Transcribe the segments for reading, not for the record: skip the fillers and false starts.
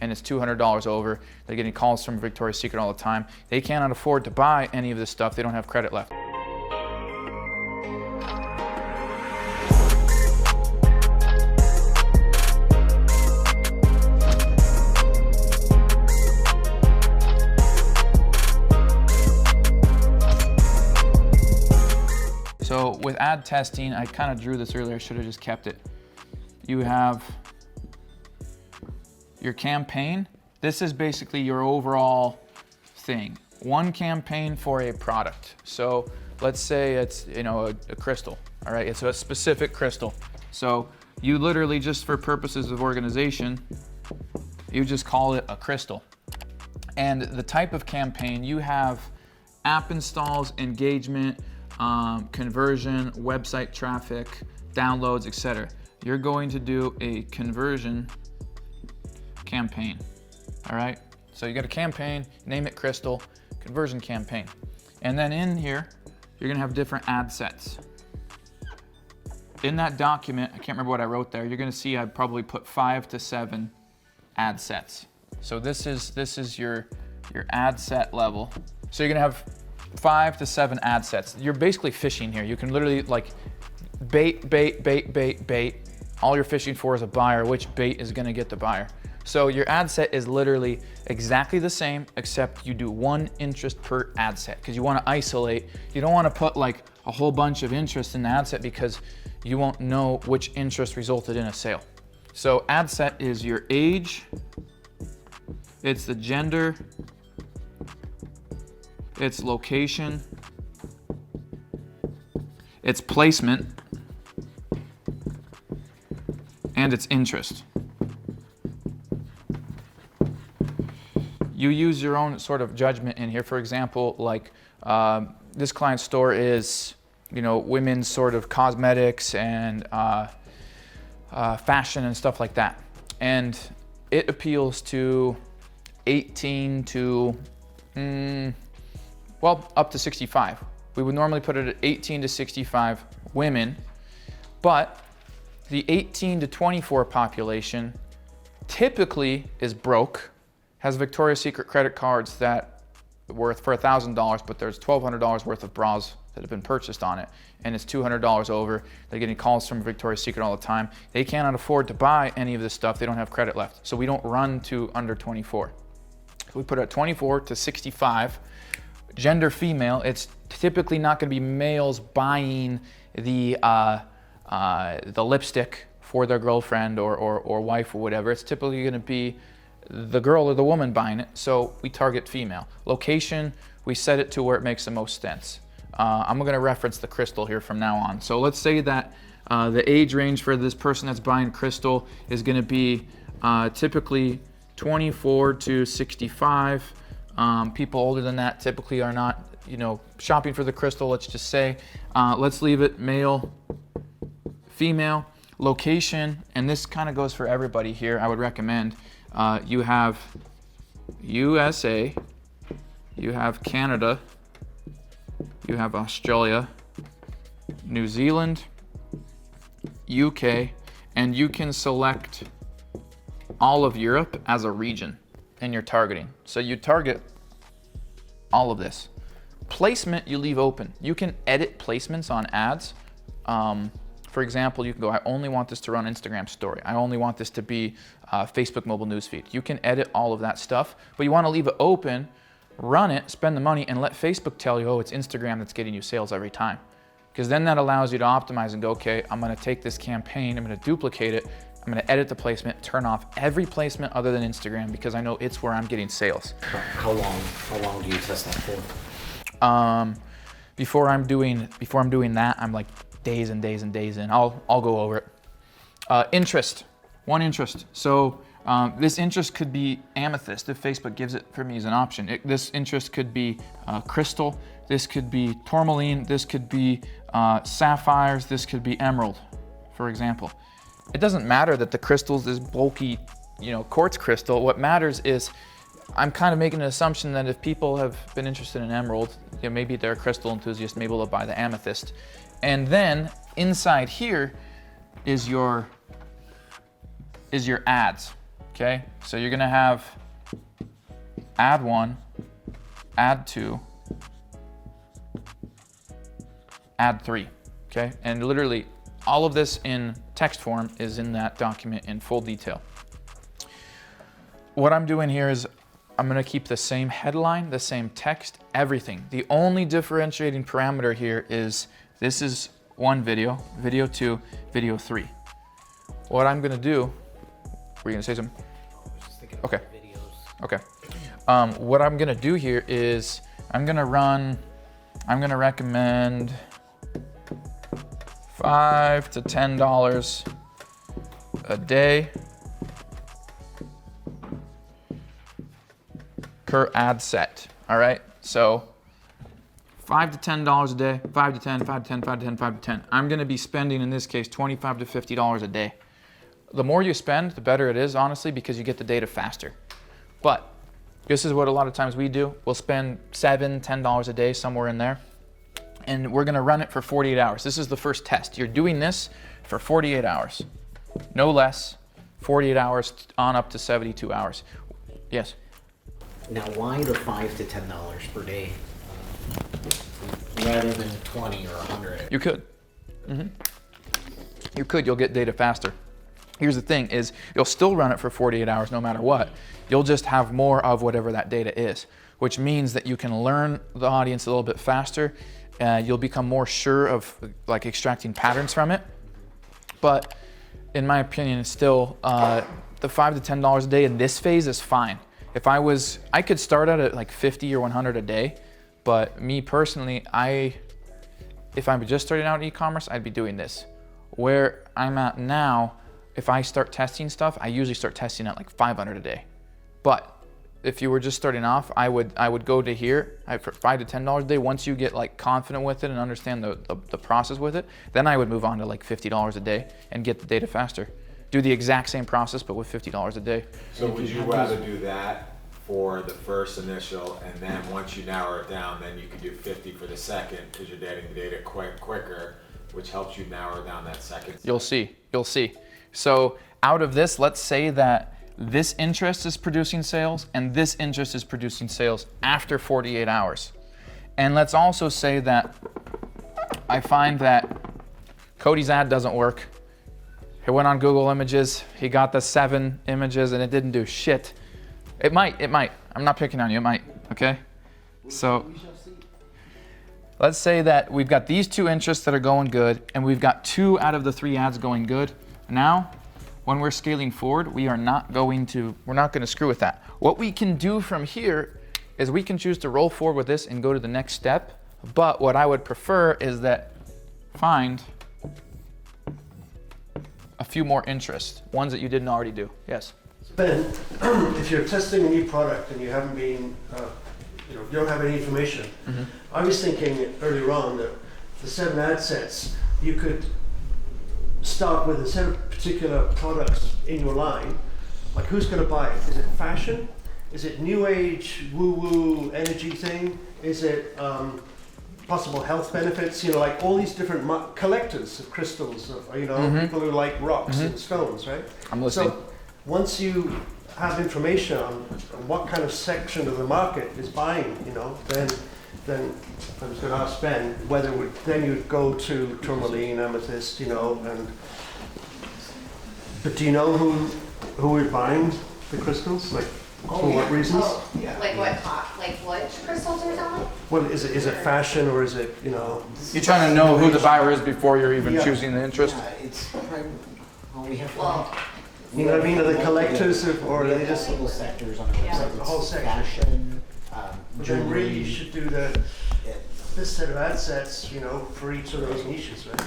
and it's $200 over. They're getting calls from Victoria's Secret all the time. They cannot afford to buy any of this stuff. They don't have credit left. So with ad testing, I kind of drew this earlier, I should have just kept it. You have your campaign. This is basically your overall thing. One campaign for a product. So let's say it's, a crystal, all right? It's a specific crystal. So you literally, just for purposes of organization, you just call it a crystal. And the type of campaign, you have app installs, engagement, conversion, website traffic, downloads, etc. You're going to do a conversion campaign, all right? So you got a campaign, name it Crystal, conversion campaign. And then in here, you're gonna have different ad sets. In that document, I can't remember what I wrote there, you're gonna see I probably put 5 to 7 ad sets. So this is your ad set level. So you're gonna have 5 to 7 ad sets. You're basically fishing here. You can literally like bait. All you're fishing for is a buyer. Which bait is gonna get the buyer? So your ad set is literally exactly the same, except you do one interest per ad set because you wanna isolate. You don't wanna put like a whole bunch of interest in the ad set because you won't know which interest resulted in a sale. So ad set is your age, it's the gender, it's location, it's placement, and it's interest. You use your own sort of judgment in here. For example, like this client's store is, women's sort of cosmetics and fashion and stuff like that. And it appeals to 18 to, up to 65. We would normally put it at 18 to 65 women, but the 18 to 24 population typically is broke, has Victoria's Secret credit cards that worth for $1,000, but there's $1,200 worth of bras that have been purchased on it, and it's $200 over. They're getting calls from Victoria's Secret all the time. They cannot afford to buy any of this stuff. They don't have credit left. So we don't run to under 24. We put it at 24 to 65. Gender female, it's typically not gonna be males buying the lipstick for their girlfriend or wife or whatever. It's typically gonna be the girl or the woman buying it, so we target female. Location, we set it to where it makes the most sense. I'm gonna reference the crystal here from now on. So let's say that the age range for this person that's buying crystal is gonna be typically 24 to 65. People older than that typically are not, shopping for the crystal, let's just say. Let's leave it male, female, location, and this kind of goes for everybody here, I would recommend. You have USA, you have Canada, you have Australia, New Zealand, UK, and you can select all of Europe as a region in your targeting. So you target all of this. Placement, you leave open. You can edit placements on ads. For example, you can go, I only want this to run Instagram story. I only want this to be Facebook mobile newsfeed. You can edit all of that stuff, but you want to leave it open, run it, spend the money, and let Facebook tell you, oh, it's Instagram that's getting you sales every time. Because then that allows you to optimize and go, okay, I'm gonna take this campaign, I'm gonna duplicate it, I'm gonna edit the placement, turn off every placement other than Instagram because I know it's where I'm getting sales. How long do you test that for? Before I'm doing that, I'm like days and days and days in. I'll go over it. Interest, one interest. So this interest could be amethyst if Facebook gives it for me as an option. This interest could be crystal, this could be tourmaline, this could be sapphires, this could be emerald, for example. It doesn't matter that the crystal's this bulky, quartz crystal. What matters is I'm kind of making an assumption that if people have been interested in emerald, maybe they're a crystal enthusiast, maybe they'll buy the amethyst. And then inside here is your ads. Okay, so you're gonna have add 1, add 2, add 3, okay? And literally all of this in text form is in that document in full detail. What I'm doing here is I'm gonna keep the same headline, the same text, everything. The only differentiating parameter here is this is 1 video, video 2, video 3. What I'm gonna do, were you gonna say something? Okay. Okay. What I'm gonna do here is I'm gonna recommend $5 to $10 a day per ad set. All right. So $5 to $10 a day, 5 to 10, 5 to 10, 5 to 10, 5 to 10. I'm gonna be spending in this case $25 to $50 a day. The more you spend, the better it is, honestly, because you get the data faster. But this is what a lot of times we do. We'll spend $7, $10 a day, somewhere in there, and we're gonna run it for 48 hours. This is the first test. You're doing this for 48 hours, no less, 48 hours on up to 72 hours. Yes? Now, why the $5 to $10 per day rather than 20 or 100? You could. You could, you'll get data faster. Here's the thing is you'll still run it for 48 hours no matter what. You'll just have more of whatever that data is, which means that you can learn the audience a little bit faster. You'll become more sure of like extracting patterns from it. But in my opinion, it's still the $5 to $10 a day in this phase is fine. If I could start out at like 50 or 100 a day, but me personally, if I'm just starting out in e-commerce, I'd be doing this. Where I'm at now, if I start testing stuff, I usually start testing at like 500 a day. But if you were just starting off, I would go to here for $5 to $10 a day. Once you get like confident with it and understand the process with it, then I would move on to like $50 a day and get the data faster. Do the exact same process, but with $50 a day. So would you rather do that for the first initial, and then once you narrow it down, then you can do 50 for the second because you're getting the data quicker, which helps you narrow down that second? You'll see. So out of this, let's say that this interest is producing sales and this interest is producing sales after 48 hours. And let's also say that I find that Cody's ad doesn't work. He went on Google Images, he got the 7 images and it didn't do shit. It might. I'm not picking on you, it might, okay? So let's say that we've got these 2 interests that are going good and we've got 2 out of the 3 ads going good. Now, when we're scaling forward, we're not going to screw with that. What we can do from here is we can choose to roll forward with this and go to the next step. But what I would prefer is that find a few more interests, ones that you didn't already do. Yes? Ben, if you're testing a new product and you haven't been, you don't have any information, I was thinking earlier on that the 7 ad sets, you could start with a set of particular products in your line, like who's going to buy it? Is it fashion? Is it new age, woo-woo energy thing? Is it possible health benefits? Like all these different collectors of crystals, people who like rocks and stones, right? I'm listening. So once you have information on what kind of section of the market is buying, then I was going to ask Ben whether then you'd go to tourmaline, amethyst, but do you know who is buying the crystals? Like for what reasons? Like what crystals are selling? Well, is it fashion or is it You're trying to know who the buyer is before you're even choosing the interest? It's we have you know what I mean? Are they collectors or are they just multiple sectors on the website? The whole section. Fashion, But jewelry. then really you should do this set of ad sets, for each of those niches, right?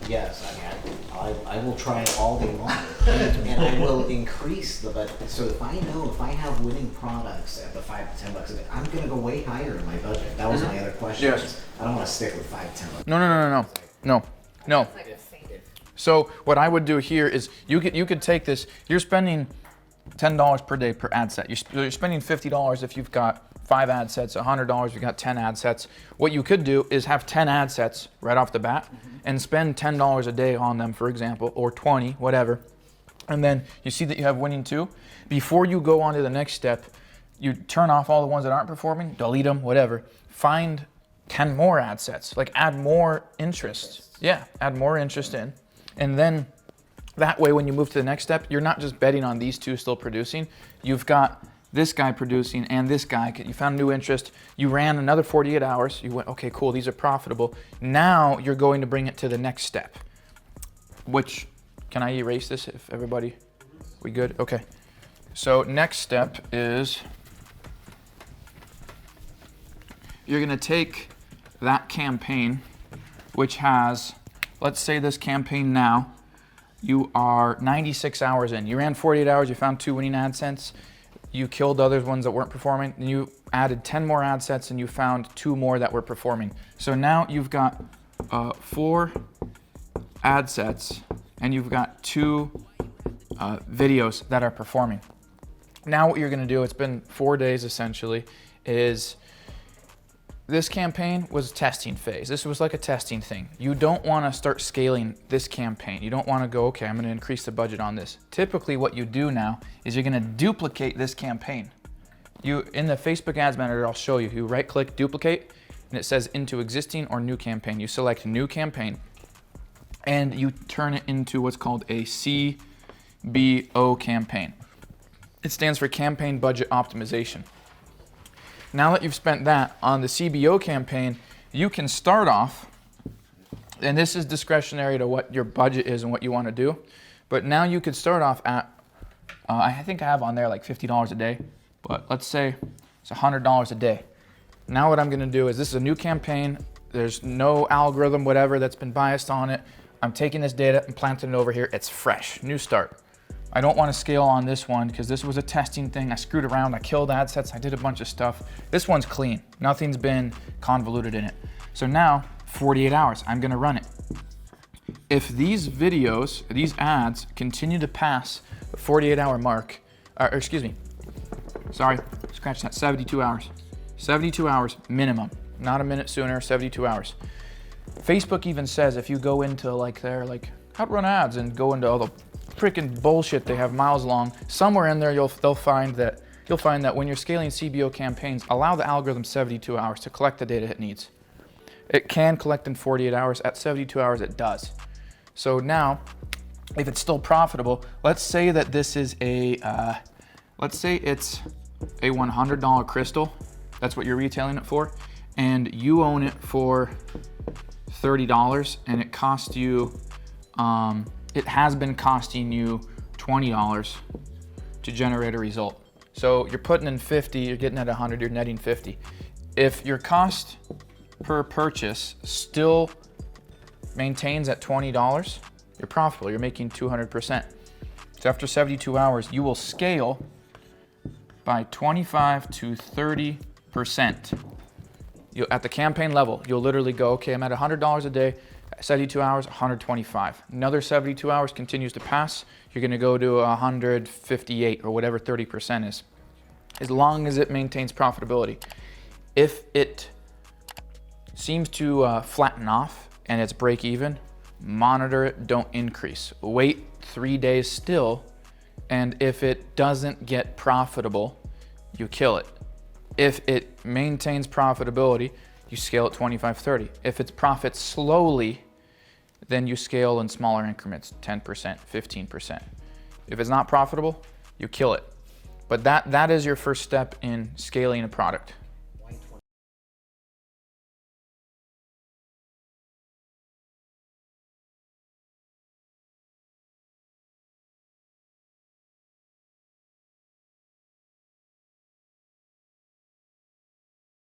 Yes, I will try it all day long, and I will increase the budget. So if I have winning products at the $5 to $10 a day, I'm gonna go way higher in my budget. That was my other question. Yes. I don't want to stick with $5 to $10. No. It's like the same. So what I would do here is you could take this. You're spending $10 per day per ad set. You're spending $50 if you've got 5 ad sets, $100 if you've got 10 ad sets. What you could do is have 10 ad sets right off the bat and spend $10 a day on them, for example, or 20, whatever. and then you see that you have winning 2. Before you go on to the next step, you turn off all the ones that aren't performing, delete them, whatever. Find 10 more ad sets, like add more interest. Yeah, add more interest in. And then that way, when you move to the next step, you're not just betting on these 2 still producing. You've got this guy producing and this guy. You found new interest. You ran another 48 hours. You went, okay, cool, these are profitable. Now you're going to bring it to the next step, which, can I erase this if everybody, we good? Okay. So next step is you're gonna take that campaign, which has, let's say this campaign now, you are 96 hours in. You ran 48 hours, you found 2 winning ad sets, you killed the other ones that weren't performing, and you added 10 more ad sets and you found 2 more that were performing. So now you've got 4 ad sets and you've got 2 videos that are performing. Now what you're gonna do, it's been 4 days essentially, is this campaign was testing phase. This was like a testing thing. You don't wanna start scaling this campaign. You don't wanna go, okay, I'm gonna increase the budget on this. Typically what you do now is you're gonna duplicate this campaign. In the Facebook Ads Manager, I'll show you, you right click, duplicate, and it says into existing or new campaign. You select new campaign and you turn it into what's called a CBO campaign. It stands for Campaign Budget Optimization. Now that you've spent that on the CBO campaign, you can start off, and this is discretionary to what your budget is and what you want to do, but now you could start off at, I think I have on there like $50 a day, but let's say it's $100 a day. Now what I'm going to do is, this is a new campaign, there's no algorithm, whatever, that's been biased on it. I'm taking this data and planting it over here. It's fresh, new start. I don't want to scale on this one because this was a testing thing. I screwed around, I killed ad sets, I did a bunch of stuff. This one's clean, nothing's been convoluted in it. So now, 48 hours, I'm gonna run it. If these videos, these ads continue to pass the 48-hour mark, scratch that, 72 hours. 72 hours minimum, not a minute sooner, 72 hours. Facebook even says if you go into like their how to run ads and go into all the freaking bullshit they have miles long, somewhere in there you'll find that when you're scaling CBO campaigns, allow the algorithm 72 hours to collect the data it needs. It can collect in 48 hours, at 72 hours it does. So now, if it's still profitable, let's say that this is let's say it's a $100 crystal, that's what you're retailing it for, and you own it for $30 and it cost you, it has been costing you $20 to generate a result. So you're putting in 50, you're getting at 100, you're netting 50. If your cost per purchase still maintains at $20, you're profitable, you're making 200%. So after 72 hours, you will scale by 25 to 30%. At the campaign level, you'll literally go, okay, I'm at $100 a day, 72 hours, 125. Another 72 hours continues to pass, you're gonna go to 158 or whatever 30% is, as long as it maintains profitability. If it seems to flatten off and it's break even, monitor it, don't increase. Wait 3 days still, and if it doesn't get profitable, you kill it. If it maintains profitability, you scale at 25, 30. If it's profits slowly, then you scale in smaller increments, 10%, 15%. If it's not profitable, you kill it. But that is your first step in scaling a product.